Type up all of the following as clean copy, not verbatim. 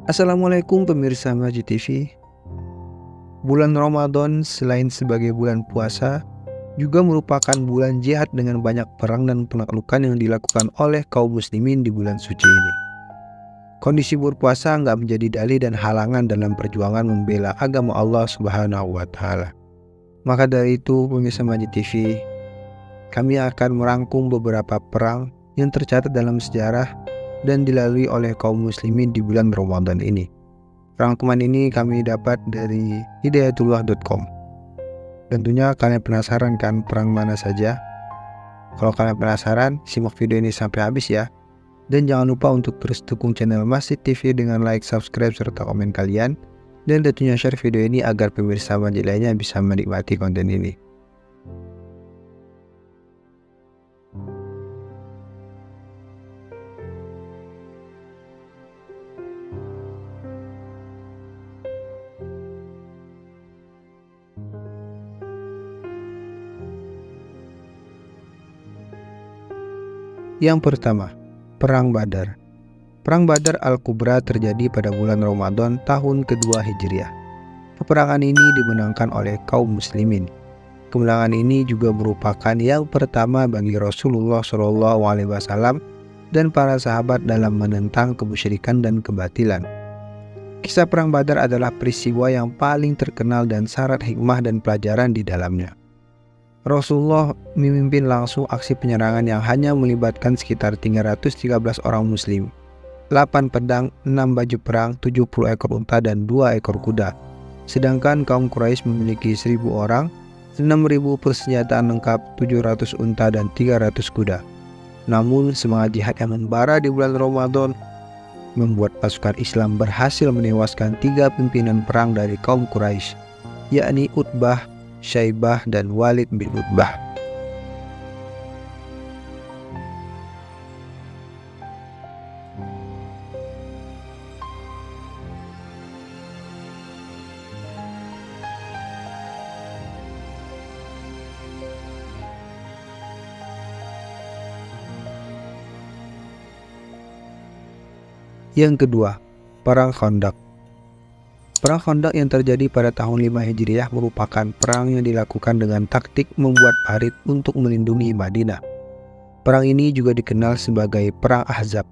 Assalamualaikum pemirsa Majid TV. Bulan Ramadan selain sebagai bulan puasa, juga merupakan bulan jihad dengan banyak perang dan penaklukan yang dilakukan oleh kaum muslimin di bulan suci ini. Kondisi berpuasa nggak menjadi dalih dan halangan dalam perjuangan membela agama Allah Subhanahu wa Ta'ala. Maka dari itu, pemirsa Majid TV, kami akan merangkum beberapa perang yang tercatat dalam sejarah dan dilalui oleh kaum muslimin di bulan Ramadan ini. Rangkuman ini kami dapat dari hidayatullah.com. Tentunya kalian penasaran kan perang mana saja? Kalau kalian penasaran, simak video ini sampai habis ya. Dan jangan lupa untuk terus dukung channel Majid TV dengan like, subscribe, serta komen kalian. Dan tentunya share video ini agar pemirsa Majid lainnya bisa menikmati konten ini. Yang pertama, Perang Badar. Perang Badar Al-Kubra terjadi pada bulan Ramadan tahun kedua Hijriah. Peperangan ini dimenangkan oleh kaum muslimin. Kemenangan ini juga merupakan yang pertama bagi Rasulullah SAW dan para sahabat dalam menentang kemusyrikan dan kebatilan. Kisah Perang Badar adalah peristiwa yang paling terkenal dan syarat hikmah dan pelajaran di dalamnya. Rasulullah memimpin langsung aksi penyerangan yang hanya melibatkan sekitar 313 orang muslim, 8 pedang, 6 baju perang, 70 ekor unta dan 2 ekor kuda. Sedangkan kaum Quraisy memiliki 1000 orang, 6000 persenjataan lengkap, 700 unta dan 300 kuda. Namun semangat jihad yang membara di bulan Ramadan membuat pasukan Islam berhasil menewaskan 3 pimpinan perang dari kaum Quraisy, yakni Utbah, Syaibah dan Walid bin Utbah. Yang kedua, Perang Khandaq. Perang Khandaq yang terjadi pada tahun 5 Hijriah merupakan perang yang dilakukan dengan taktik membuat parit untuk melindungi Madinah. Perang ini juga dikenal sebagai Perang Ahzab,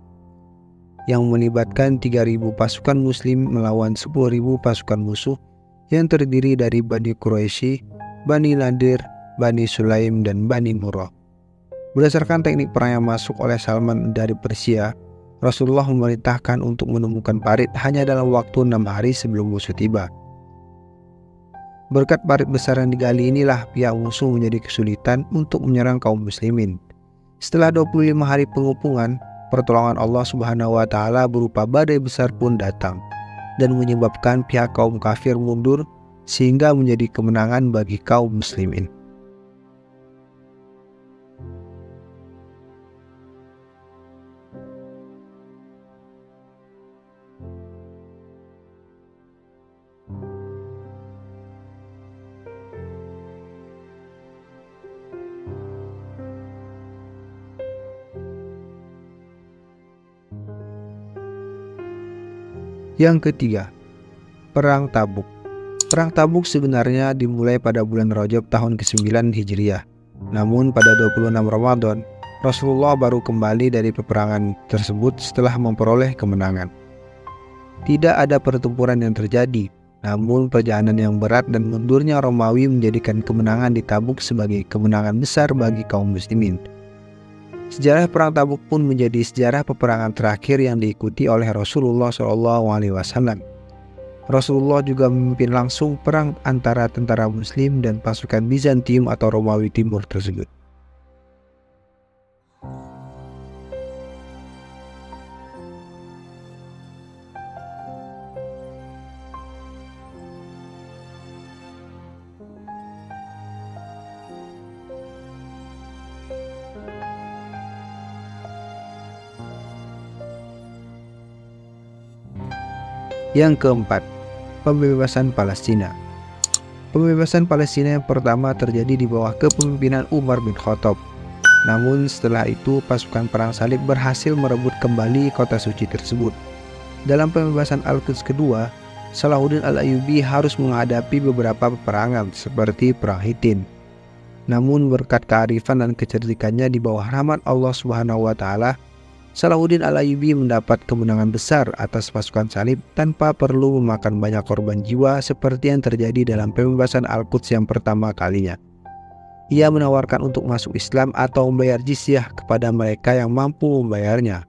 yang melibatkan 3000 pasukan muslim melawan 10.000 pasukan musuh yang terdiri dari Bani Quraisy, Bani Nadir, Bani Sulaim, dan Bani Murrah. Berdasarkan teknik perang yang masuk oleh Salman dari Persia, Rasulullah memerintahkan untuk menemukan parit hanya dalam waktu 6 hari sebelum musuh tiba. Berkat parit besar yang digali inilah pihak musuh menjadi kesulitan untuk menyerang kaum muslimin. Setelah 25 hari pengepungan, pertolongan Allah Subhanahu wa Ta'ala berupa badai besar pun datang dan menyebabkan pihak kaum kafir mundur sehingga menjadi kemenangan bagi kaum muslimin. Yang ketiga, Perang Tabuk. Perang Tabuk sebenarnya dimulai pada bulan Rajab tahun ke-9 Hijriah. Namun pada 26 Ramadan, Rasulullah baru kembali dari peperangan tersebut setelah memperoleh kemenangan. Tidak ada pertempuran yang terjadi, namun perjalanan yang berat dan mundurnya Romawi menjadikan kemenangan di Tabuk sebagai kemenangan besar bagi kaum muslimin. Sejarah Perang Tabuk pun menjadi sejarah peperangan terakhir yang diikuti oleh Rasulullah SAW. Rasulullah juga memimpin langsung perang antara tentara Muslim dan pasukan Bizantium atau Romawi Timur tersebut. Yang keempat, Pembebasan Palestina. Pembebasan Palestina yang pertama terjadi di bawah kepemimpinan Umar bin Khattab. Namun setelah itu pasukan perang salib berhasil merebut kembali kota suci tersebut. Dalam pembebasan Al-Quds kedua, Salahuddin Al-Ayyubi harus menghadapi beberapa peperangan seperti Perang Hittin. Namun berkat kearifan dan kecerdikannya di bawah rahmat Allah Subhanahu wa taala, Salahuddin Al-Ayyubi mendapat kemenangan besar atas pasukan salib tanpa perlu memakan banyak korban jiwa seperti yang terjadi dalam pembebasan Al-Quds yang pertama kalinya. Ia menawarkan untuk masuk Islam atau membayar jizyah kepada mereka yang mampu membayarnya.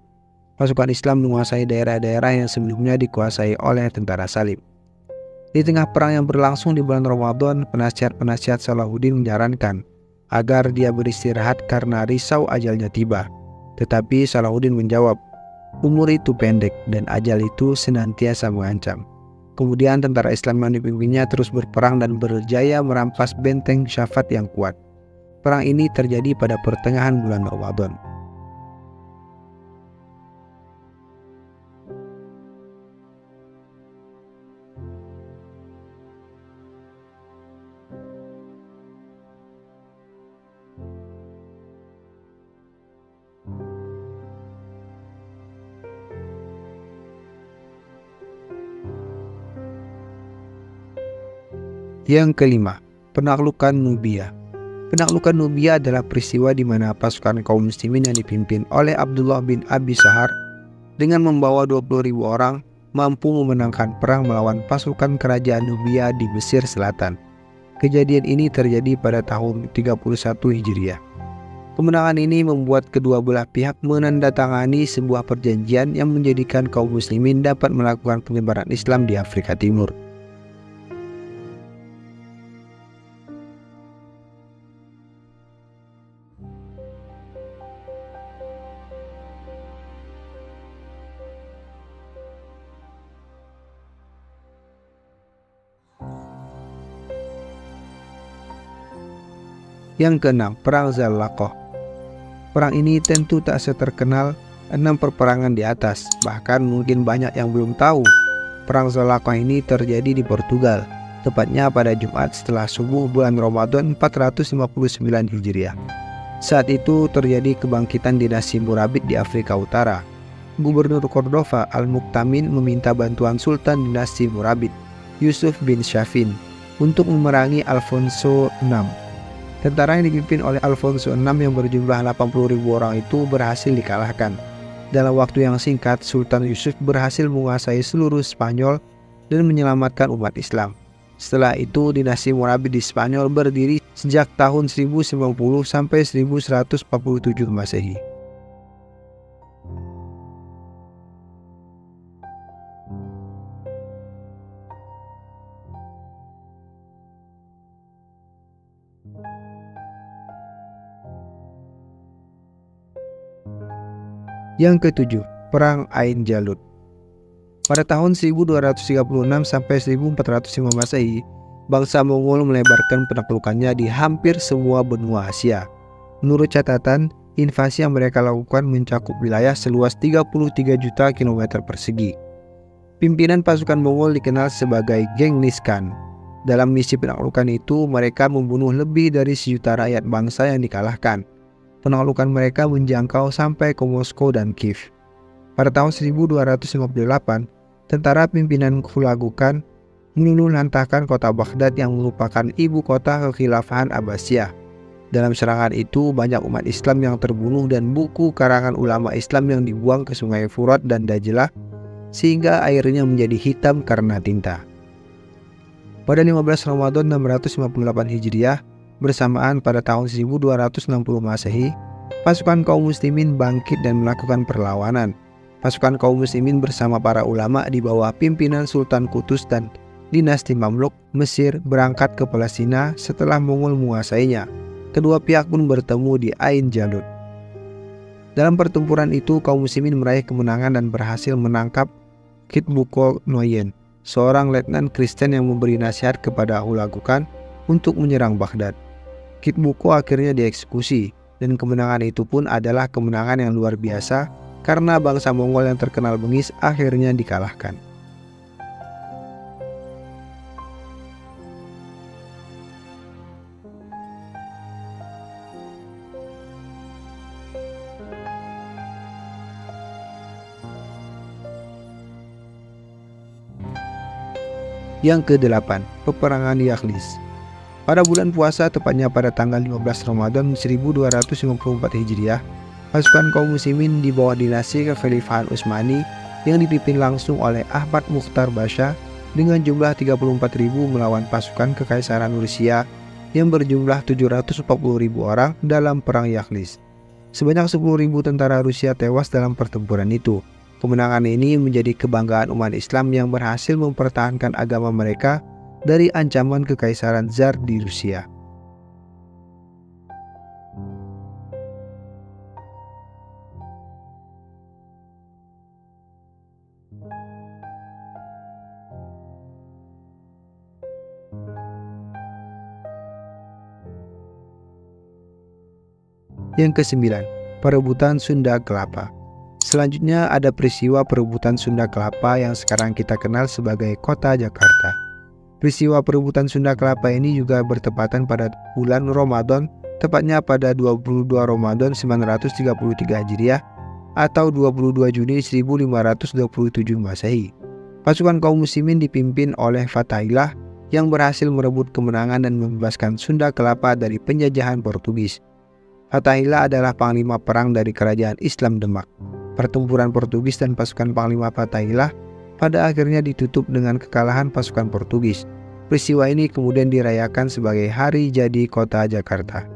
Pasukan Islam menguasai daerah-daerah yang sebelumnya dikuasai oleh tentara salib. Di tengah perang yang berlangsung di bulan Ramadan, penasihat-penasihat Salahuddin menyarankan agar dia beristirahat karena risau ajalnya tiba. Tetapi Salahuddin menjawab, umur itu pendek dan ajal itu senantiasa mengancam. Kemudian tentara Islam yang dipimpinnya terus berperang dan berjaya merampas benteng Syafat yang kuat. Perang ini terjadi pada pertengahan bulan Ramadan. Yang kelima, penaklukan Nubia. Penaklukan Nubia adalah peristiwa di mana pasukan kaum muslimin yang dipimpin oleh Abdullah bin Abi Sahar dengan membawa 20.000 orang mampu memenangkan perang melawan pasukan kerajaan Nubia di Mesir Selatan. Kejadian ini terjadi pada tahun 31 Hijriah. Kemenangan ini membuat kedua belah pihak menandatangani sebuah perjanjian yang menjadikan kaum muslimin dapat melakukan penyebaran Islam di Afrika Timur. Yang keenam, Perang Zallaqah. Perang ini tentu tak seterkenal 6 perperangan di atas, bahkan mungkin banyak yang belum tahu. Perang Zallaqah ini terjadi di Portugal, tepatnya pada Jumat setelah subuh bulan Ramadan 459 Hijriah. Saat itu terjadi kebangkitan dinasti Murabit di Afrika Utara. Gubernur Cordova Al-Muqtamin meminta bantuan Sultan dinasti Murabit, Yusuf bin Syafin, untuk memerangi Alfonso VI. Tentara yang dipimpin oleh Alfonso VI yang berjumlah 80.000 orang itu berhasil dikalahkan. Dalam waktu yang singkat, Sultan Yusuf berhasil menguasai seluruh Spanyol dan menyelamatkan umat Islam. Setelah itu, dinasti Murabit di Spanyol berdiri sejak tahun 1090 sampai 1147 Masehi. Yang ketujuh, Perang Ain Jalut. Pada tahun 1236 sampai 1405 Masehi, bangsa Mongol melebarkan penaklukannya di hampir semua benua Asia. Menurut catatan, invasi yang mereka lakukan mencakup wilayah seluas 33 juta kilometer persegi. Pimpinan pasukan Mongol dikenal sebagai Genghis Khan. Dalam misi penaklukan itu, mereka membunuh lebih dari 1 juta rakyat bangsa yang dikalahkan. Penaklukan mereka menjangkau sampai ke Moskow dan Kiev. Pada tahun 1258, tentara pimpinan Hulagu Khan meluluhlantahkan kota Baghdad yang merupakan ibu kota kekhilafahan Abbasiyah. Dalam serangan itu, banyak umat Islam yang terbunuh dan buku karangan ulama Islam yang dibuang ke sungai Furat dan Dajlah, sehingga airnya menjadi hitam karena tinta. Pada 15 Ramadan 658 Hijriah, bersamaan pada tahun 1260 Masehi, pasukan kaum muslimin bangkit dan melakukan perlawanan. Pasukan kaum muslimin bersama para ulama di bawah pimpinan Sultan Qutuz dan dinasti Mamluk Mesir berangkat ke Palestina setelah Mongol menguasainya. Kedua pihak pun bertemu di Ain Jalut. Dalam pertempuran itu, kaum muslimin meraih kemenangan dan berhasil menangkap Kitbuko Noyen, seorang letnan Kristen yang memberi nasihat kepada Hulagu Khan untuk menyerang Baghdad. Kitbuko akhirnya dieksekusi, dan kemenangan itu pun adalah kemenangan yang luar biasa karena bangsa Mongol yang terkenal bengis akhirnya dikalahkan. Yang ke-8, Peperangan Yaghlis. Pada bulan puasa, tepatnya pada tanggal 15 Ramadan 1254 Hijriah, pasukan kaum muslimin di bawah dinasti kekhalifahan Utsmani yang dipimpin langsung oleh Ahmad Mukhtar Pasha dengan jumlah 34.000 melawan pasukan kekaisaran Rusia yang berjumlah 740.000 orang dalam perang Yaghlis. Sebanyak 10.000 tentara Rusia tewas dalam pertempuran itu. Kemenangan ini menjadi kebanggaan umat Islam yang berhasil mempertahankan agama mereka dari ancaman kekaisaran Tsar di Rusia. Yang ke-9, Perebutan Sunda Kelapa. Selanjutnya ada peristiwa perebutan Sunda Kelapa yang sekarang kita kenal sebagai Kota Jakarta. Peristiwa perebutan Sunda Kelapa ini juga bertepatan pada bulan Ramadan, tepatnya pada 22 Ramadan 933 Hijriah atau 22 Juni 1527 Masehi. Pasukan kaum muslimin dipimpin oleh Fathahillah yang berhasil merebut kemenangan dan membebaskan Sunda Kelapa dari penjajahan Portugis. Fathahillah adalah panglima perang dari kerajaan Islam Demak. Pertempuran Portugis dan pasukan panglima Fathahillah pada akhirnya ditutup dengan kekalahan pasukan Portugis. Peristiwa ini kemudian dirayakan sebagai Hari Jadi Kota Jakarta.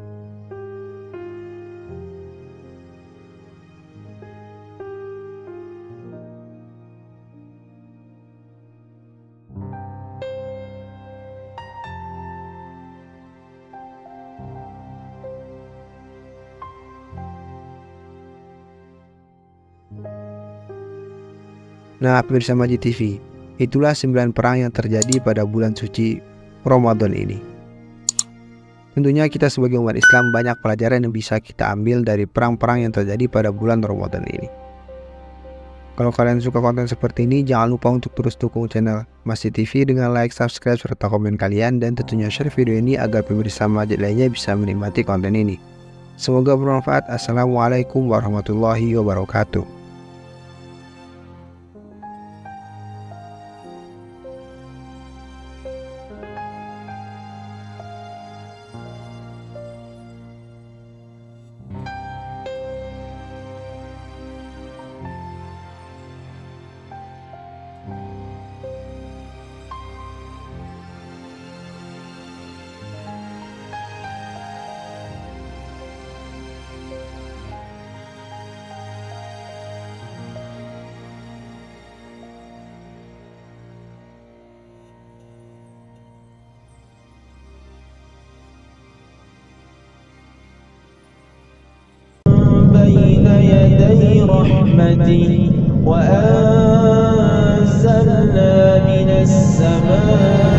Nah, pemirsa Majid TV, itulah 9 perang yang terjadi pada bulan suci Ramadan ini. Tentunya kita sebagai umat Islam banyak pelajaran yang bisa kita ambil dari perang-perang yang terjadi pada bulan Ramadan ini. Kalau kalian suka konten seperti ini, jangan lupa untuk terus dukung channel Majid TV dengan like, subscribe, serta komen kalian, dan tentunya share video ini agar pemirsa Majid lainnya bisa menikmati konten ini. Semoga bermanfaat. Assalamualaikum warahmatullahi wabarakatuh. بين يدي رحمته وأنزلنا من السماء